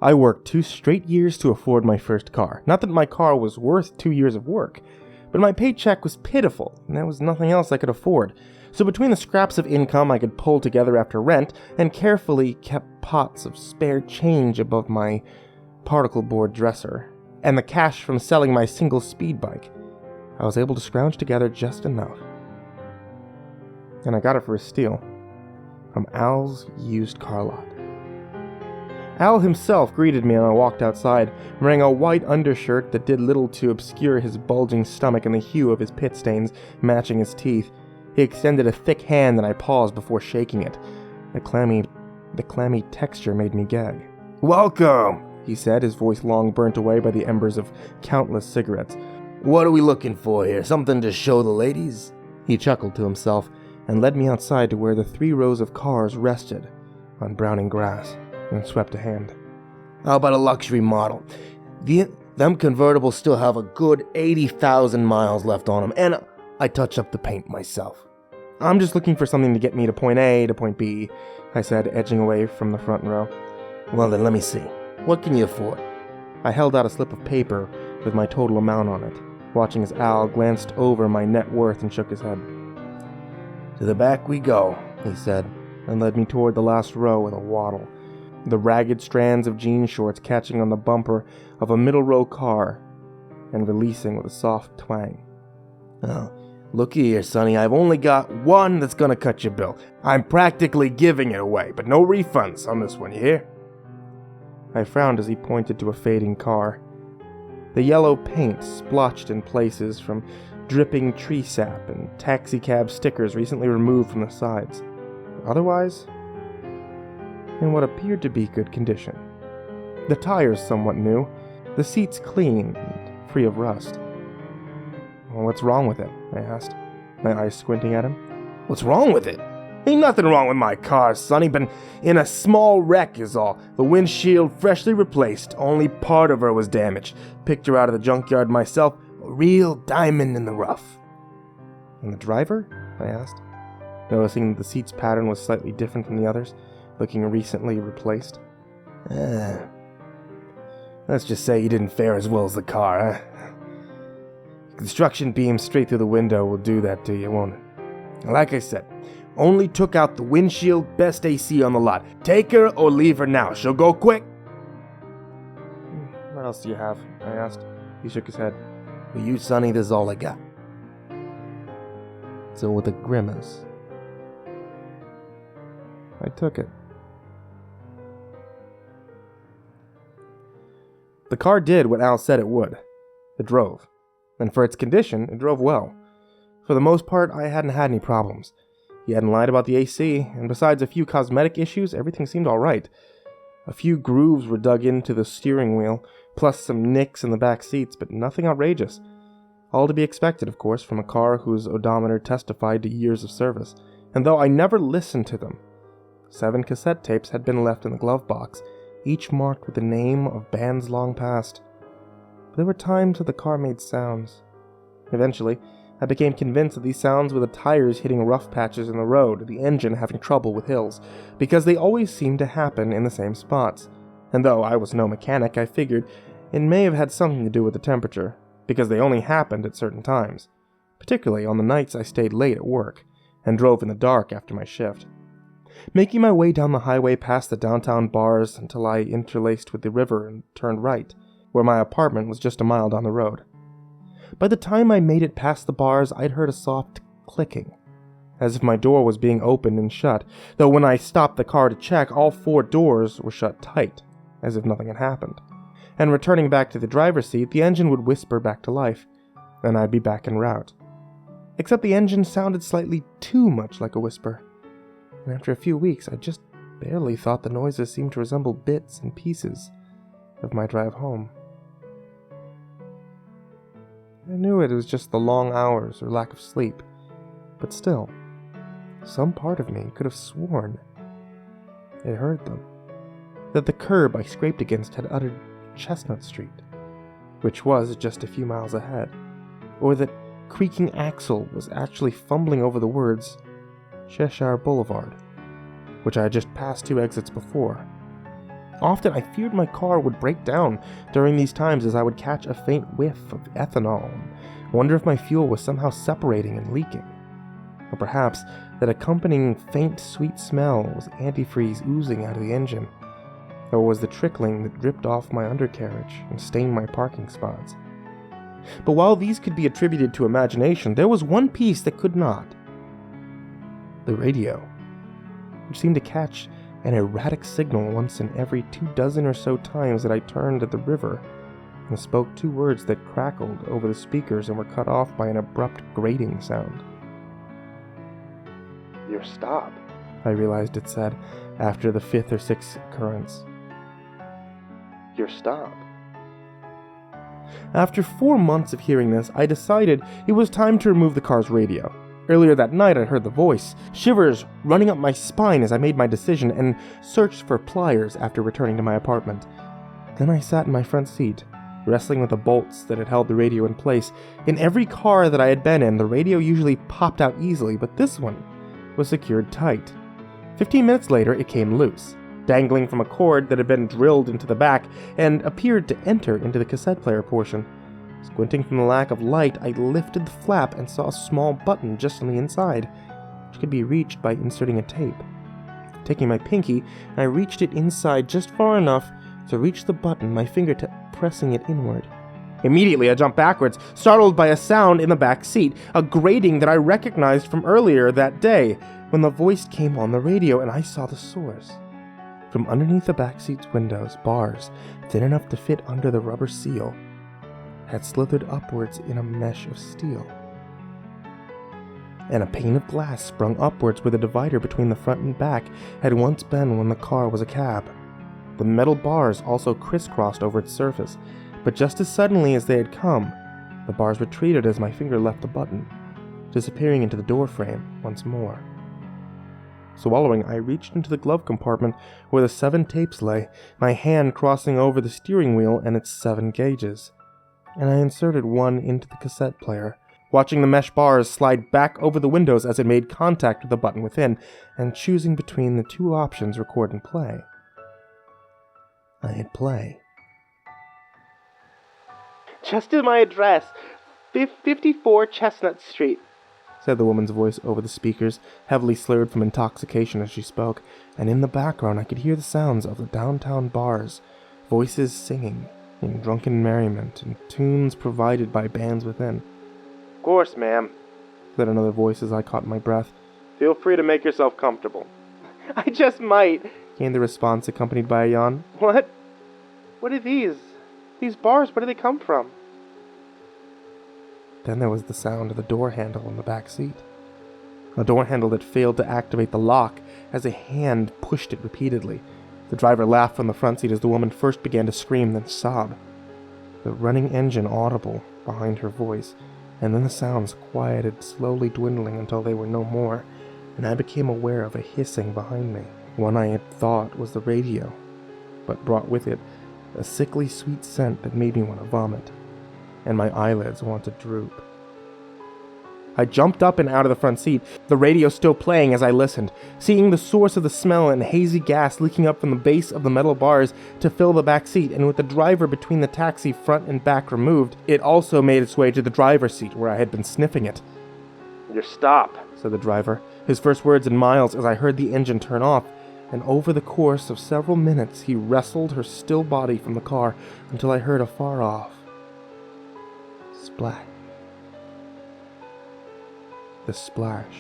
I worked 2 straight years to afford my first car. Not that my car was worth 2 years of work, but my paycheck was pitiful, and there was nothing else I could afford. So between the scraps of income I could pull together after rent, and carefully kept pots of spare change above my particle board dresser, and the cash from selling my single speed bike, I was able to scrounge together just enough. And I got it for a steal, from Al's used car lot. Al himself greeted me and I walked outside, wearing a white undershirt that did little to obscure his bulging stomach and the hue of his pit stains matching his teeth. He extended a thick hand and I paused before shaking it. The clammy texture made me gag. "Welcome," he said, his voice long burnt away by the embers of countless cigarettes. "What are we looking for here? Something to show the ladies?" He chuckled to himself and led me outside to where the 3 rows of cars rested on browning grass, and swept a hand. "How about a luxury model? Them convertibles still have a good 80,000 miles left on them, and I touch up the paint myself." "I'm just looking for something to get me to point A to point B," I said, edging away from the front row. "Well then, let me see. What can you afford?" I held out a slip of paper with my total amount on it, watching as Al glanced over my net worth and shook his head. "To the back we go," he said, and led me toward the last row with a waddle, the ragged strands of jean shorts catching on the bumper of a middle-row car and releasing with a soft twang. "Oh, looky here, sonny, I've only got one that's gonna cut your bill. I'm practically giving it away, but no refunds on this one, you hear?" I frowned as he pointed to a fading car. The yellow paint splotched in places from dripping tree sap and taxicab stickers recently removed from the sides. Otherwise, in what appeared to be good condition. The tires somewhat new, the seats clean and free of rust. "Well, what's wrong with it?" I asked, my eyes squinting at him. "What's wrong with it? Ain't nothing wrong with my car, sonny. Been in a small wreck is all. The windshield freshly replaced, only part of her was damaged. Picked her out of the junkyard myself, a real diamond in the rough." "And the driver?" I asked, noticing that the seat's pattern was slightly different from the others, looking recently replaced. Let's just say he didn't fare as well as the car, huh? Construction beam straight through the window will do that to you, won't it? Like I said, only took out the windshield, best AC on the lot. Take her or leave her now. She'll go quick." "What else do you have?" I asked. He shook his head. "For you, sonny, this is all I got." So with a grimace, I took it. The car did what Al said it would. It drove. And for its condition, it drove well. For the most part, I hadn't had any problems. He hadn't lied about the AC, and besides a few cosmetic issues, everything seemed alright. A few grooves were dug into the steering wheel, plus some nicks in the back seats, but nothing outrageous. All to be expected, of course, from a car whose odometer testified to years of service. And though I never listened to them, 7 cassette tapes had been left in the glove box, each marked with the name of bands long past. But there were times that the car made sounds. Eventually, I became convinced that these sounds were the tires hitting rough patches in the road, or the engine having trouble with hills, because they always seemed to happen in the same spots. And though I was no mechanic, I figured it may have had something to do with the temperature, because they only happened at certain times, particularly on the nights I stayed late at work, and drove in the dark after my shift. Making my way down the highway past the downtown bars until I interlaced with the river and turned right, where my apartment was just a mile down the road. By the time I made it past the bars, I'd heard a soft clicking, as if my door was being opened and shut, though when I stopped the car to check, all 4 doors were shut tight, as if nothing had happened. And returning back to the driver's seat, the engine would whisper back to life, and I'd be back en route. Except the engine sounded slightly too much like a whisper, and after a few weeks, I just barely thought the noises seemed to resemble bits and pieces of my drive home. I knew it was just the long hours or lack of sleep, but still, some part of me could have sworn it heard them. That the curb I scraped against had uttered Chestnut Street, which was just a few miles ahead, or that creaking axle was actually fumbling over the words Cheshire Boulevard, which I had just passed 2 exits before. Often I feared my car would break down during these times, as I would catch a faint whiff of ethanol and wonder if my fuel was somehow separating and leaking. Or perhaps that accompanying faint sweet smell was antifreeze oozing out of the engine, or was the trickling that dripped off my undercarriage and stained my parking spots. But while these could be attributed to imagination, there was one piece that could not. The radio, which seemed to catch an erratic signal once in every 24 or so times that I turned at the river and spoke 2 words that crackled over the speakers and were cut off by an abrupt grating sound. "Your stop," I realized it said after the 5th or 6th occurrence. "Your stop." After 4 months of hearing this, I decided it was time to remove the car's radio. Earlier that night I heard the voice, shivers running up my spine as I made my decision, and searched for pliers after returning to my apartment. Then I sat in my front seat, wrestling with the bolts that had held the radio in place. In every car that I had been in, the radio usually popped out easily, but this one was secured tight. 15 minutes later, it came loose, dangling from a cord that had been drilled into the back and appeared to enter into the cassette player portion. Squinting from the lack of light, I lifted the flap and saw a small button just on the inside, which could be reached by inserting a tape. Taking my pinky, I reached it inside just far enough to reach the button, my fingertip pressing it inward. Immediately, I jumped backwards, startled by a sound in the back seat, a grating that I recognized from earlier that day, when the voice came on the radio and I saw the source. From underneath the back seat's windows, bars, thin enough to fit under the rubber seal, had slithered upwards in a mesh of steel. And a pane of glass sprung upwards where the divider between the front and back had once been when the car was a cab. The metal bars also crisscrossed over its surface, but just as suddenly as they had come, the bars retreated as my finger left the button, disappearing into the door frame once more. Swallowing, I reached into the glove compartment where the 7 tapes lay, my hand crossing over the steering wheel and its 7 gauges, and I inserted one into the cassette player, watching the mesh bars slide back over the windows as it made contact with the button within, and choosing between the 2 options, record and play. I hit play. "Just at my address, 54 Chestnut Street," said the woman's voice over the speakers, heavily slurred from intoxication as she spoke, and in the background I could hear the sounds of the downtown bars, voices singing in drunken merriment and tunes provided by bands within. "Of course, ma'am," said another voice as I caught my breath. "Feel free to make yourself comfortable." "I just might," came the response, accompanied by a yawn. "What? What are these? These bars, where do they come from?" Then there was the sound of the door handle in the back seat. A door handle that failed to activate the lock as a hand pushed it repeatedly. The driver laughed from the front seat as the woman first began to scream, then sob. The running engine audible behind her voice, and then the sounds quieted, slowly dwindling until they were no more, and I became aware of a hissing behind me. One I had thought was the radio, but brought with it a sickly sweet scent that made me want to vomit, and my eyelids want to droop. I jumped up and out of the front seat, the radio still playing as I listened, seeing the source of the smell and hazy gas leaking up from the base of the metal bars to fill the back seat, and with the driver between the taxi front and back removed, it also made its way to the driver's seat where I had been sniffing it. "Your stop," said the driver, his first words in miles as I heard the engine turn off, and over the course of several minutes he wrestled her still body from the car until I heard a far-off splash. The splash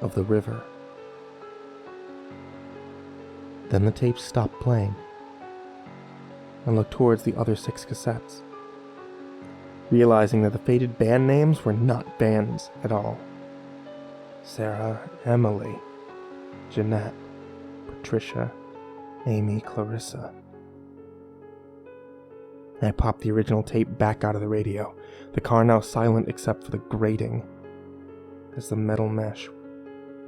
of the river. Then the tape stopped playing. I looked towards the other 6 cassettes, realizing that the faded band names were not bands at all. Sarah, Emily, Jeanette, Patricia, Amy, Clarissa. I popped the original tape back out of the radio, the car now silent except for the grating, as the metal mesh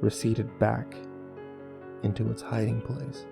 receded back into its hiding place.